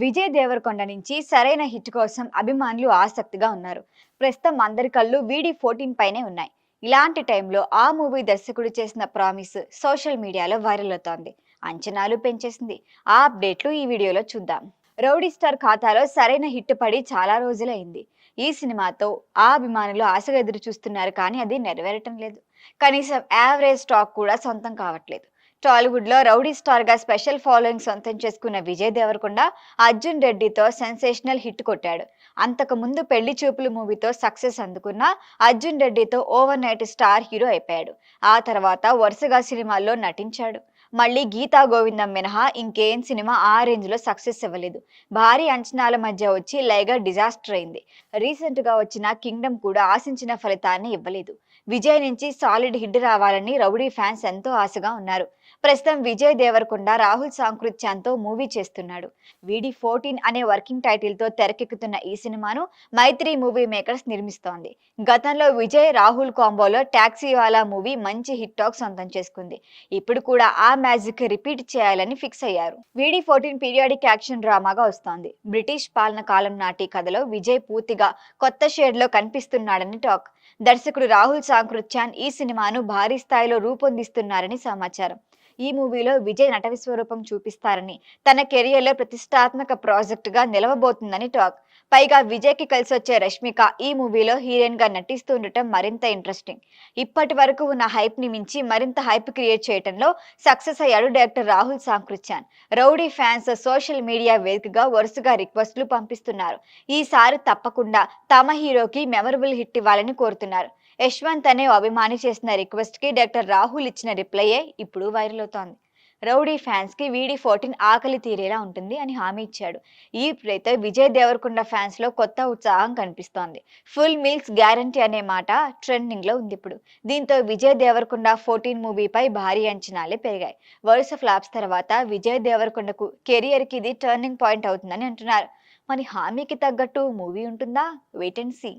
విజయ్ దేవరకొండ నుంచి సరైన హిట్ కోసం అభిమానులు ఆసక్తిగా ఉన్నారు. ప్రస్తుతం అందరి కళ్ళు వీడి 14 పైనే ఉన్నాయి. ఇలాంటి టైంలో ఆ మూవీ దర్శకుడు చేసిన ప్రామిస్ సోషల్ మీడియాలో వైరల్ అవుతోంది. అంచనాలు పెంచేసింది. ఆ అప్డేట్లు ఈ వీడియోలో చూద్దాం. రౌడీ స్టార్ ఖాతాలో సరైన హిట్ పడి చాలా రోజులైంది. ఈ సినిమాతో ఆ అభిమానులు ఆశగా ఎదురు చూస్తున్నారు, కానీ అది నెరవేరటం లేదు. కనీసం యావరేజ్ టాక్ కూడా సొంతం కావట్లేదు. టాలీవుడ్ లో రౌడీ స్టార్ గా స్పెషల్ ఫాలోయింగ్ సొంతం చేసుకున్న విజయ్ దేవరకొండ అర్జున్ రెడ్డితో సెన్సేషనల్ హిట్ కొట్టాడు. అంతకు ముందు పెళ్లి చూపులు మూవీతో సక్సెస్ అందుకున్న అర్జున్ రెడ్డితో ఓవర్ నైట్ స్టార్ హీరో అయిపోయాడు. ఆ తర్వాత వరుసగా సినిమాల్లో నటించాడు. మళ్ళీ గీతా గోవిందం మినహా ఇంకేం సినిమా ఆ రేంజ్ లో సక్సెస్ ఇవ్వలేదు. భారీ అంచనాల మధ్య వచ్చి లైగా డిజాస్టర్ అయింది. రీసెంట్ గా వచ్చిన కింగ్డమ్ కూడా ఆశించిన ఫలితాన్ని ఇవ్వలేదు. విజయ్ నుంచి సాలిడ్ హిట్ రావాలని రౌడీ ఫ్యాన్స్ ఎంతో ఆశగా ఉన్నారు. ప్రస్తుతం విజయ్ దేవరకొండ రాహుల్ సాంకృత్యంతో మూవీ చేస్తున్నాడు. వీడి 14 అనే వర్కింగ్ టైటిల్ తో తెరకెక్కుతున్న ఈ సినిమాను మైత్రి మూవీ మేకర్స్ నిర్మిస్తోంది. గతంలో విజయ్ రాహుల్ కాంబోలో టాక్సీ వాలా మూవీ మంచి హిట్ టాక్ సొంతం చేసుకుంది. ఇప్పుడు కూడా ఆ మ్యాజిక్ రిపీట్ చేయాలని ఫిక్స్ అయ్యారు. వీడి 14 పీరియాడిక్ యాక్షన్ డ్రామాగా వస్తోంది. బ్రిటిష్ పాలన కాలం నాటి కథలో విజయ్ పూర్తిగా కొత్త షేడ్ లో కనిపిస్తున్నాడని టాక్. దర్శకుడు రాహుల్ సాంకృత్యాన్ ఈ సినిమాను భారీ స్థాయిలో రూపొందిస్తున్నారని సమాచారం. ఈ మూవీలో విజయ్ నట విశ్వరూపం చూపిస్తారని, తన కెరియర్ లో ప్రతిష్టాత్మక ప్రాజెక్ట్ గా నిలవబోతుందని టాక్. పైగా విజయ్ కి కలిసి వచ్చే రష్మిక ఈ మూవీలో హీరోయిన్ గా నటిస్తుండటం మరింత ఇంట్రెస్టింగ్. ఇప్పటి వరకు ఉన్న హైప్ ని మించి మరింత హైప్ క్రియేట్ చేయడంలో సక్సెస్ అయ్యాడు director Rahul Sankrityan. Rowdy fans social media వేదికగా వరుసగా రిక్వెస్ట్లు పంపిస్తున్నారు. ఈసారి తప్పకుండా తమ హీరోకి మెమరబుల్ హిట్ ఇవ్వాలని కోరుతున్నారు. యశ్వంత్ అనే అభిమాని చేసిన రిక్వెస్ట్ కి డైరెక్టర్ రాహుల్ ఇచ్చిన రిప్లైయే ఇప్పుడు వైరల్ అవుతోంది. రౌడీ ఫ్యాన్స్ కి వీడి 14 ఆకలి తీరేలా ఉంటుంది అని హామీ ఇచ్చాడు. ఈ ప్లేతో విజయ్ దేవరకొండ ఫ్యాన్స్ లో కొత్త ఉత్సాహం కనిపిస్తోంది. ఫుల్ మీల్స్ గ్యారంటీ అనే మాట ట్రెండింగ్ లో ఉంది ఇప్పుడు. దీంతో విజయ్ దేవరకొండ 14 మూవీపై భారీ అంచనాలే పెరిగాయి. వరుస ఫ్లాప్స్ తర్వాత విజయ్ దేవరకొండకు కెరియర్ కి ఇది టర్నింగ్ పాయింట్ అవుతుందని అంటున్నారు. మరి హామీకి తగ్గట్టు మూవీ ఉంటుందా? Wait and see.